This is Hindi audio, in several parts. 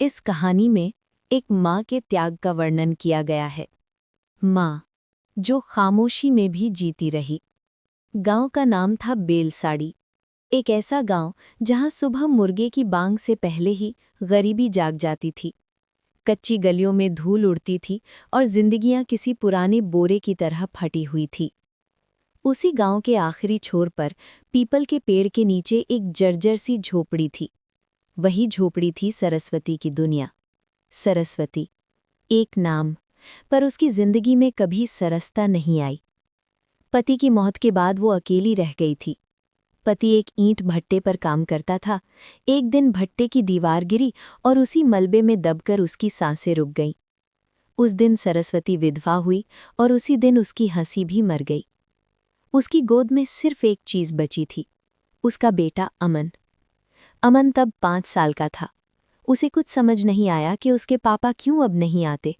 इस कहानी में एक माँ के त्याग का वर्णन किया गया है। माँ जो खामोशी में भी जीती रही। गांव का नाम था बेलसाड़ी, एक ऐसा गांव जहां सुबह मुर्गे की बांग से पहले ही गरीबी जाग जाती थी। कच्ची गलियों में धूल उड़ती थी और जिंदगियां किसी पुराने बोरे की तरह फटी हुई थी। उसी गांव के आखिरी छोर पर पीपल के पेड़ के नीचे एक जर्जर सी झोपड़ी थी। वही झोपड़ी थी सरस्वती की दुनिया। सरस्वती, एक नाम, पर उसकी जिंदगी में कभी सरसता नहीं आई। पति की मौत के बाद वो अकेली रह गई थी। पति एक ईंट भट्टे पर काम करता था। एक दिन भट्टे की दीवार गिरी और उसी मलबे में दबकर उसकी सांसें रुक गईं। उस दिन सरस्वती विधवा हुई और उसी दिन उसकी हंसी भी मर गई। उसकी गोद में सिर्फ एक चीज बची थी, उसका बेटा अमन। अमन तब 5 साल का था। उसे कुछ समझ नहीं आया कि उसके पापा क्यों अब नहीं आते।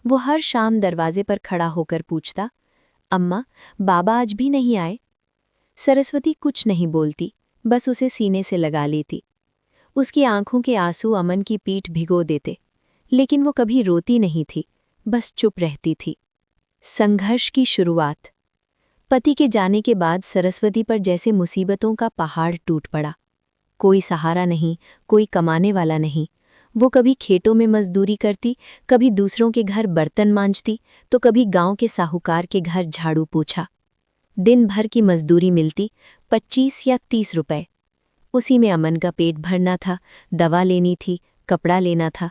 वो हर शाम दरवाजे पर खड़ा होकर पूछता, अम्मा, बाबा आज भी नहीं आए? सरस्वती कुछ नहीं बोलती, बस उसे सीने से लगा लेती। उसकी आंखों के आंसू अमन की पीठ भिगो देते, लेकिन वो कभी रोती नहीं थी, बस चुप रहती थी। संघर्ष की शुरुआत। पति के जाने के बाद सरस्वती पर जैसे मुसीबतों का पहाड़ टूट पड़ा। कोई सहारा नहीं, कोई कमाने वाला नहीं। वो कभी खेतों में मजदूरी करती, कभी दूसरों के घर बर्तन मांजती, तो कभी गांव के साहूकार के घर झाड़ू पोछा। दिन भर की मजदूरी मिलती 25 या 30 रुपए। उसी में अमन का पेट भरना था, दवा लेनी थी, कपड़ा लेना था।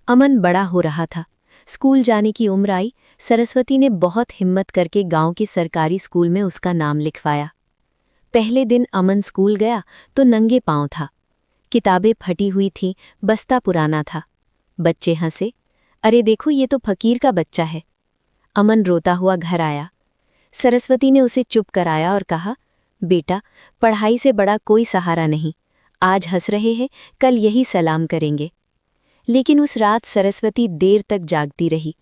अमन बड़ा हो रहा था, स्कूल जाने की उम्र आई। सरस्वती ने बहुत हिम्मत करके गांव के सरकारी स्कूल में उसका नाम लिखवाया। पहले दिन अमन स्कूल गया तो नंगे पांव था। किताबें फटी हुई थीं, बस्ता पुराना था। बच्चे हंसे, अरे देखो ये तो फकीर का बच्चा है। अमन रोता हुआ घर आया। सरस्वती ने उसे चुप कराया और कहा, बेटा, पढ़ाई से बड़ा कोई सहारा नहीं। आज हंस रहे हैं, कल यही सलाम करेंगे। लेकिन उस रात सरस्वती देर तक जागती रही।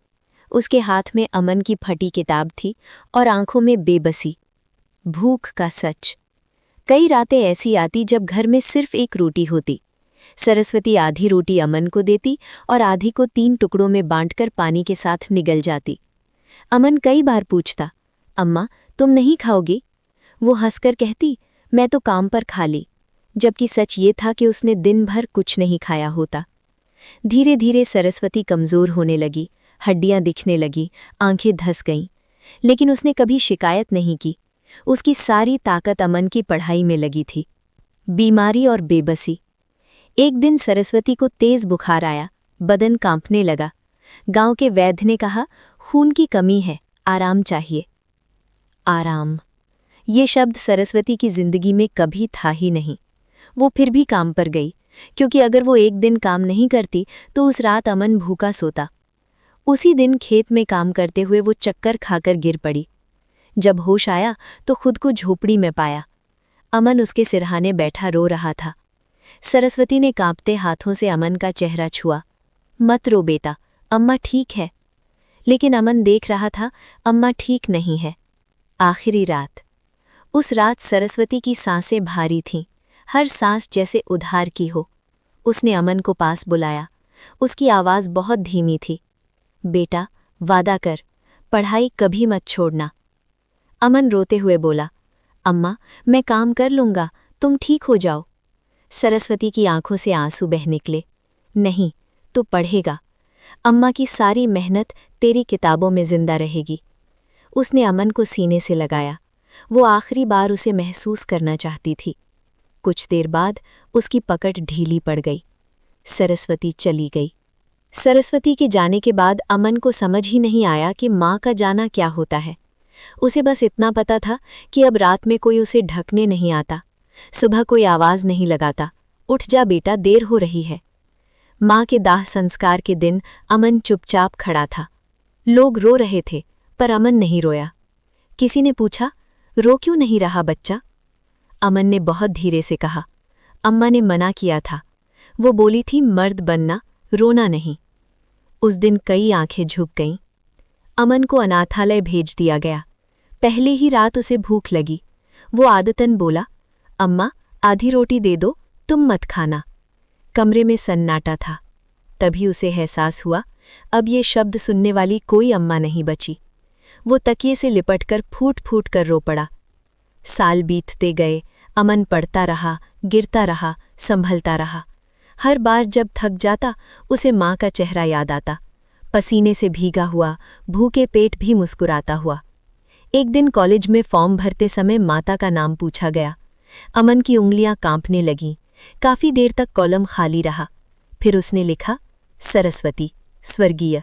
उसके हाथ में अमन की फटी किताब थी और आंखों में बेबसी, भूख का सच। कई रातें ऐसी आती जब घर में सिर्फ एक रोटी होती। सरस्वती आधी रोटी अमन को देती और आधी को 3 टुकड़ों में बांटकर पानी के साथ निगल जाती। अमन कई बार पूछता, अम्मा, तुम नहीं खाओगी? वो हंसकर कहती, मैं तो काम पर खा ली, जबकि सच ये था कि उसने दिन भर कुछ नहीं खाया होता। धीरे धीरे सरस्वती कमज़ोर होने लगी, हड्डियां दिखने लगी, आंखें धंस गईं। लेकिन उसने कभी शिकायत नहीं की। उसकी सारी ताकत अमन की पढ़ाई में लगी थी। बीमारी और बेबसी। एक दिन सरस्वती को तेज बुखार आया, बदन कांपने लगा। गांव के वैद्य ने कहा, खून की कमी है, आराम चाहिए। आराम, ये शब्द सरस्वती की जिंदगी में कभी था ही नहीं। वो फिर भी काम पर गई, क्योंकि अगर वो एक दिन काम नहीं करती तो उस रात अमन भूखा सोता। उसी दिन खेत में काम करते हुए वो चक्कर खाकर गिर पड़ी। जब होश आया तो खुद को झोपड़ी में पाया। अमन उसके सिरहाने बैठा रो रहा था। सरस्वती ने कांपते हाथों से अमन का चेहरा छुआ। मत रो बेटा, अम्मा ठीक है। लेकिन अमन देख रहा था, अम्मा ठीक नहीं है। आखिरी रात। उस रात सरस्वती की सांसें भारी थीं, हर सांस जैसे उधार की हो। उसने अमन को पास बुलाया। उसकी आवाज़ बहुत धीमी थी, बेटा, वादा कर, पढ़ाई कभी मत छोड़ना। अमन रोते हुए बोला, अम्मा, मैं काम कर लूँगा, तुम ठीक हो जाओ। सरस्वती की आंखों से आंसू बह निकले। नहीं, तू पढ़ेगा। अम्मा की सारी मेहनत तेरी किताबों में जिंदा रहेगी। उसने अमन को सीने से लगाया। वो आखिरी बार उसे महसूस करना चाहती थी। कुछ देर बाद उसकी पकड़ ढीली पड़ गई। सरस्वती चली गई। सरस्वती के जाने के बाद अमन को समझ ही नहीं आया कि माँ का जाना क्या होता है। उसे बस इतना पता था कि अब रात में कोई उसे ढकने नहीं आता, सुबह कोई आवाज़ नहीं लगाता, उठ जा बेटा, देर हो रही है। माँ के दाह संस्कार के दिन अमन चुपचाप खड़ा था। लोग रो रहे थे, पर अमन नहीं रोया। किसी ने पूछा, रो क्यों नहीं रहा बच्चा? अमन ने बहुत धीरे से कहा, अम्मा ने मना किया था। वो बोली थी, मर्द बनना, रोना नहीं। उस दिन कई आंखें झुक गईं। अमन को अनाथालय भेज दिया गया। पहले ही रात उसे भूख लगी। वो आदतन बोला, अम्मा, आधी रोटी दे दो, तुम मत खाना। कमरे में सन्नाटा था। तभी उसे एहसास हुआ, अब ये शब्द सुनने वाली कोई अम्मा नहीं बची। वो तकिए से लिपटकर फूट फूट कर रो पड़ा। साल बीतते गए, अमन पढ़ता रहा, गिरता रहा, संभलता रहा। हर बार जब थक जाता उसे माँ का चेहरा याद आता, पसीने से भीगा हुआ, भूखे पेट भी मुस्कुराता हुआ। एक दिन कॉलेज में फॉर्म भरते समय माता का नाम पूछा गया। अमन की उंगलियां कांपने लगीं। काफी देर तक कॉलम खाली रहा। फिर उसने लिखा, सरस्वती, स्वर्गीय।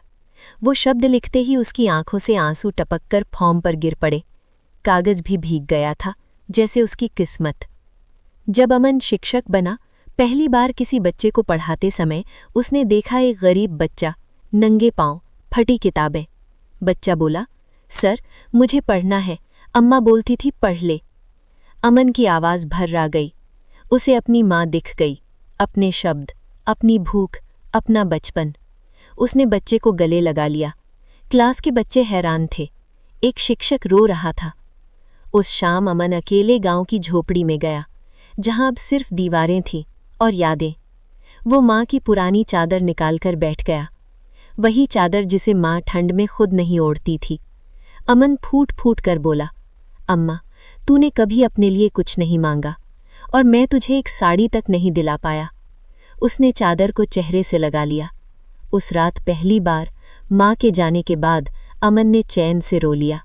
वो शब्द लिखते ही उसकी आंखों से आंसू टपककर फॉर्म पर गिर पड़े। कागज भी भीग गया था, जैसे उसकी किस्मत। जब अमन शिक्षक बना, पहली बार किसी बच्चे को पढ़ाते समय उसने देखा एक गरीब बच्चा, नंगे पांव, फटी किताबें। बच्चा बोला, सर मुझे पढ़ना है, अम्मा बोलती थी पढ़ ले। अमन की आवाज़ भर्रा गई। उसे अपनी माँ दिख गई, अपने शब्द, अपनी भूख, अपना बचपन। उसने बच्चे को गले लगा लिया। क्लास के बच्चे हैरान थे। एक शिक्षक रो रहा था। उस शाम अमन अकेले गांव की झोपड़ी में गया, जहां अब सिर्फ दीवारें थीं और यादें। वो माँ की पुरानी चादर निकालकर बैठ गया, वही चादर जिसे माँ ठंड में खुद नहीं ओढ़ती थी। अमन फूट फूट कर बोला, अम्मा तूने कभी अपने लिए कुछ नहीं मांगा और मैं तुझे एक साड़ी तक नहीं दिला पाया। उसने चादर को चेहरे से लगा लिया। उस रात पहली बार माँ के जाने के बाद अमन ने चैन से रो लिया।